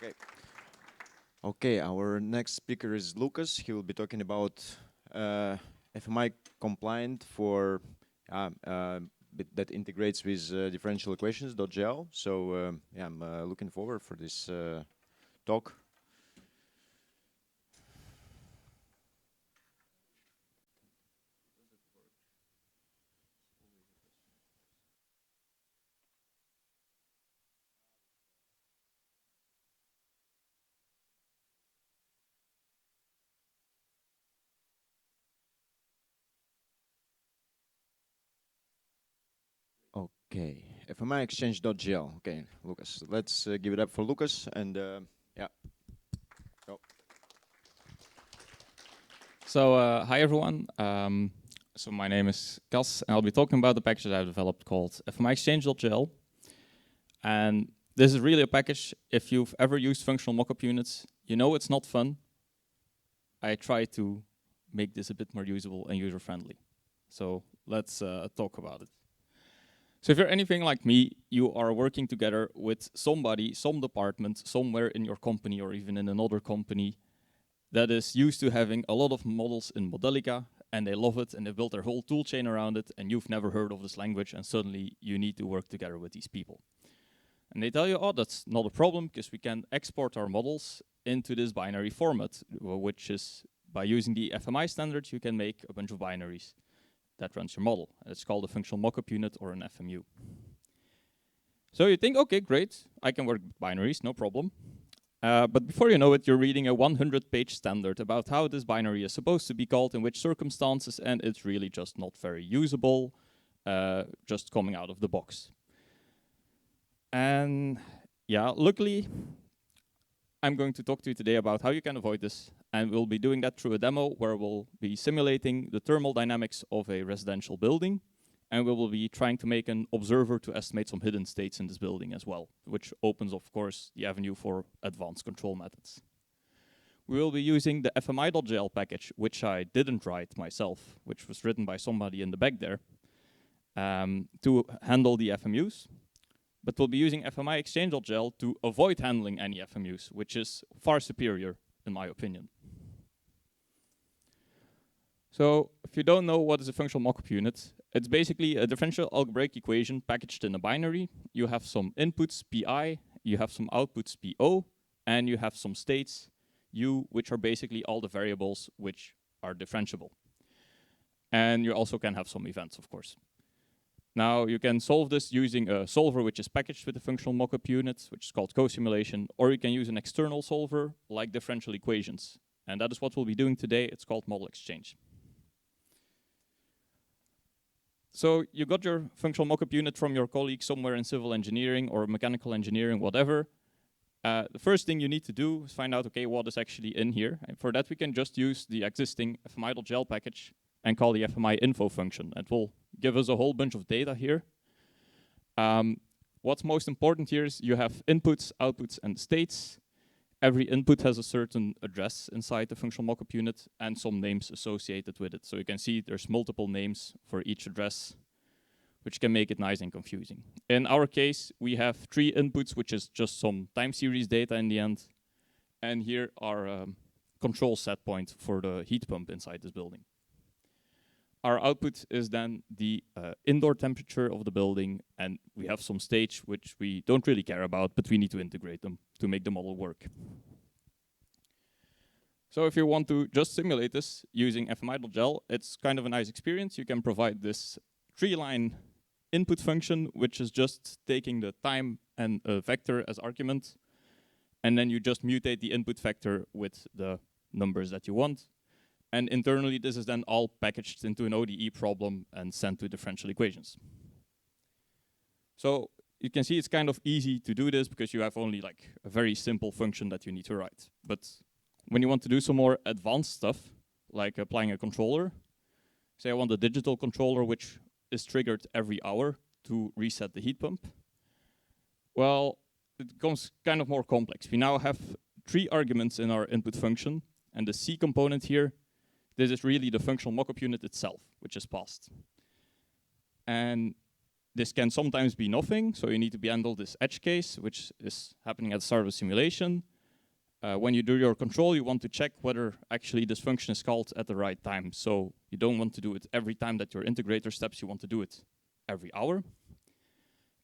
Okay. Okay, our next speaker is Lucas. He will be talking about FMI-compliant for that integrates with DifferentialEquations.jl. So yeah, I'm looking forward for this talk. Okay, FMIExchange.jl. Okay, Lucas, let's give it up for Lucas and yeah. Go. So hi everyone. So my name is Cas, and I'll be talking about the package that I've developed called FMIExchange.jl. And this is really a package. If you've ever used functional mockup units, you know it's not fun. I try to make this a bit more usable and user-friendly. So let's talk about it. So if you're anything like me, you are working together with somebody, some department, somewhere in your company or even in another company that is used to having a lot of models in Modelica, and they love it, and they built their whole toolchain around it, and you've never heard of this language, and suddenly you need to work together with these people. And they tell you, oh, that's not a problem, because we can export our models into this binary format, which is, by using the FMI standard, you can make a bunch of binaries that runs your model. It's called a functional mockup unit or an FMU. So you think, okay, great, I can work with binaries, no problem. But before you know it, you're reading a 100-page standard about how this binary is supposed to be called, in which circumstances, and it's really just not very usable, just coming out of the box. And yeah, luckily, I'm going to talk to you today about how you can avoid this, and we'll be doing that through a demo where we'll be simulating the thermal dynamics of a residential building, and we will be trying to make an observer to estimate some hidden states in this building as well, which opens, of course, the avenue for advanced control methods. We will be using the FMI.jl package, which I didn't write myself, which was written by somebody in the back there, to handle the FMUs. But we'll be using FMIExchange.jl to avoid handling any FMUs, which is far superior, in my opinion. So if you don't know what is a functional mockup unit, it's basically a differential algebraic equation packaged in a binary. You have some inputs, pi, you have some outputs, po, and you have some states, u, which are basically all the variables which are differentiable. And you also can have some events, of course. Now you can solve this using a solver which is packaged with a functional mockup unit, which is called cosimulation, or you can use an external solver like differential equations. And that is what we'll be doing today. It's called Model Exchange. So you got your functional mockup unit from your colleague somewhere in civil engineering or mechanical engineering, whatever. The first thing you need to do is find out, okay, what is actually in here. And for that, we can just use the existing FMI.jl package and call the FMI info function. It will give us a whole bunch of data here. What's most important here is you have inputs, outputs, and states. Every input has a certain address inside the functional mockup unit and some names associated with it. So you can see there's multiple names for each address, which can make it nice and confusing. In our case, we have 3 inputs, which is just some time series data in the end. And here are control set point for the heat pump inside this building. Our output is then the indoor temperature of the building, and we have some states which we don't really care about, but we need to integrate them to make the model work. So if you want to just simulate this using FMI.jl, it's kind of a nice experience. You can provide this 3-line input function, which is just taking the time and a vector as argument, and then you just mutate the input vector with the numbers that you want. And internally, this is then all packaged into an ODE problem and sent to differential equations. So you can see it's kind of easy to do this because you have only like a very simple function that you need to write. But when you want to do some more advanced stuff, like applying a controller, say I want a digital controller which is triggered every hour to reset the heat pump, well, it becomes kind of more complex. We now have 3 arguments in our input function, and the C component here, this is really the functional mockup unit itself, which is passed. And this can sometimes be nothing, so you need to handle this edge case, which is happening at the start of a simulation. when you do your control, you want to check whether actually this function is called at the right time. So you don't want to do it every time that your integrator steps, you want to do it every hour.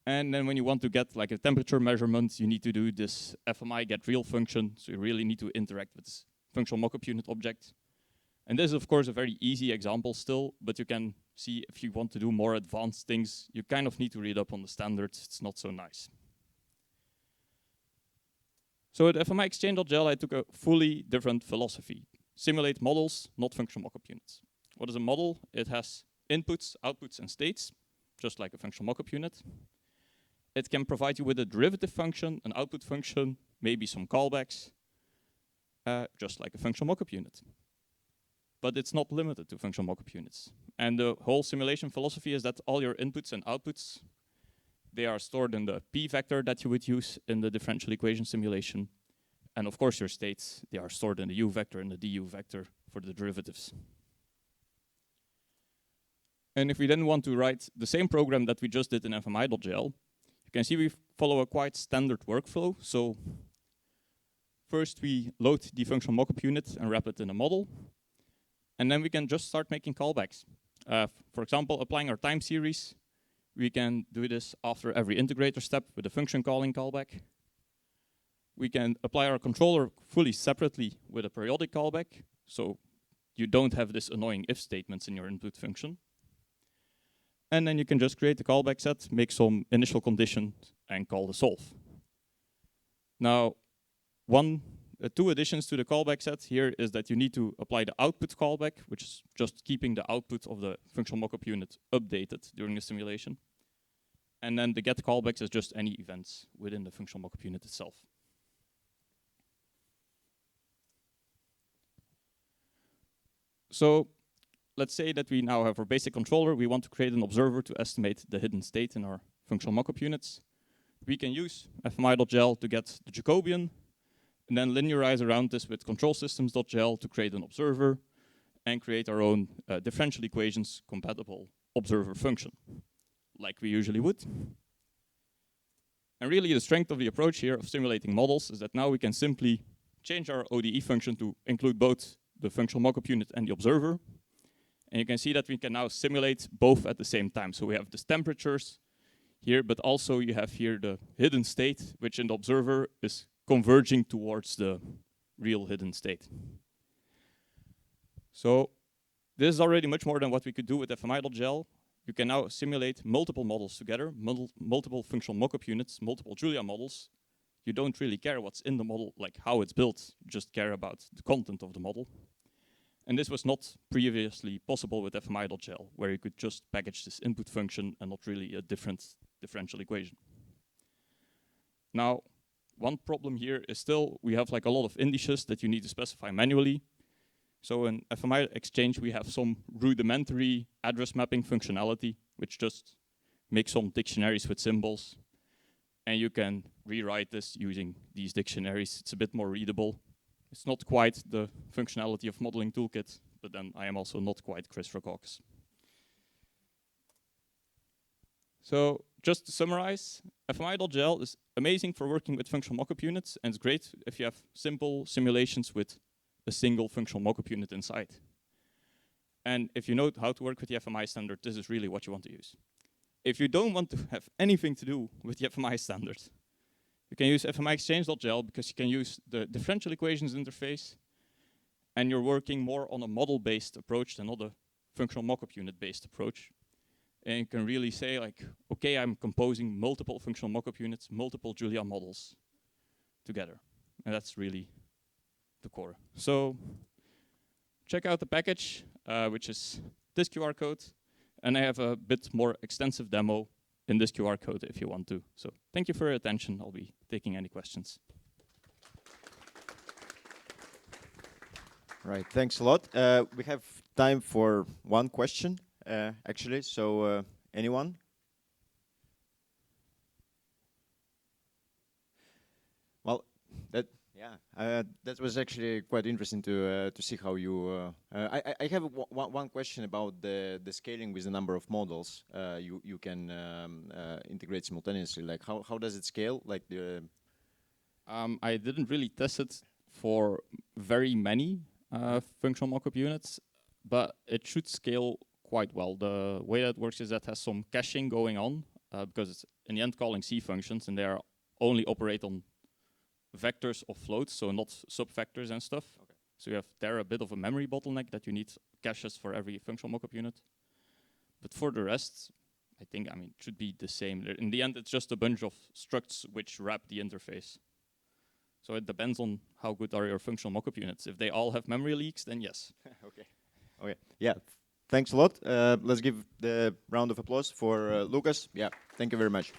And then when you want to get like a temperature measurement, you need to do this FMI get real function. So you really need to interact with this functional mockup unit object. And this is of course a very easy example still, but you can see if you want to do more advanced things, you kind of need to read up on the standards. It's not so nice. So at FMIExchange.jl, I took a fully different philosophy. Simulate models, not functional mockup units. What is a model? It has inputs, outputs, and states, just like a functional mockup unit. It can provide you with a derivative function, an output function, maybe some callbacks, just like a functional mockup unit. But it's not limited to functional mockup units. And the whole simulation philosophy is that all your inputs and outputs, they are stored in the p vector that you would use in the differential equation simulation. And of course your states, they are stored in the u vector and the du vector for the derivatives. And if we then want to write the same program that we just did in FMI.jl, you can see we follow a quite standard workflow. So first we load the functional mockup unit and wrap it in a model. And then we can just start making callbacks. For example, applying our time series, we can do this after every integrator step with a function calling callback. We can apply our controller fully separately with a periodic callback, so you don't have this annoying if statements in your input function. And then you can just create a callback set, make some initial conditions, and call the solve. Now, two additions to the callback set here is that you need to apply the output callback, which is just keeping the output of the functional mockup unit updated during the simulation. And then the get callbacks is just any events within the functional mockup unit itself. So let's say that we now have our basic controller. We want to create an observer to estimate the hidden state in our functional mockup units. We can use FMI.jl to get the Jacobian, and then linearize around this with controlsystems.jl to create an observer and create our own differential equations compatible observer function, like we usually would. And really the strength of the approach here of simulating models is that now we can simply change our ODE function to include both the functional mockup unit and the observer. And you can see that we can now simulate both at the same time. So we have the temperatures here, but also you have here the hidden state, which in the observer is converging towards the real hidden state. So this is already much more than what we could do with FMI.jl. You can now simulate multiple models together, multiple functional mockup units, multiple Julia models. You don't really care what's in the model, like how it's built, you just care about the content of the model. And this was not previously possible with FMI.jl, where you could just package this input function and not really a different differential equation. Now, one problem here is still we have like a lot of indices that you need to specify manually. So in FMIExchange, we have some rudimentary address mapping functionality, which just makes some dictionaries with symbols. And you can rewrite this using these dictionaries. It's a bit more readable. It's not quite the functionality of Modeling Toolkit, but then I am also not quite Chris Rokakis. So just to summarize, FMI.jl is amazing for working with functional mockup units, and it's great if you have simple simulations with a single functional mockup unit inside. And if you know how to work with the FMI standard, this is really what you want to use. If you don't want to have anything to do with the FMI standard, you can use FMIExchange.jl because you can use the differential equations interface, and you're working more on a model-based approach than not a functional mockup unit-based approach. And you can really say like, okay, I'm composing multiple functional mockup units, multiple Julia models together. And that's really the core. So check out the package, which is this QR code. And I have a bit more extensive demo in this QR code if you want to. So thank you for your attention. I'll be taking any questions. Right, thanks a lot. We have time for one question, actually. So anyone? Well, that was actually quite interesting to see how you. I have one question about the scaling with the number of models you can integrate simultaneously. Like how does it scale? Like the I didn't really test it for very many functional mockup units, but it should scale quite well. The way that works is that has some caching going on, because it's in the end calling C functions, and they are only operate on vectors of floats, so not subvectors and stuff. Okay. So you have there a bit of a memory bottleneck that you need caches for every functional mockup unit. But for the rest, I think, it should be the same. In the end, it's just a bunch of structs which wrap the interface. So it depends on how good are your functional mockup units. If they all have memory leaks, then yes. Okay. Okay. Yeah. Thanks a lot. Let's give the round of applause for Lucas. Yeah. Thank you very much.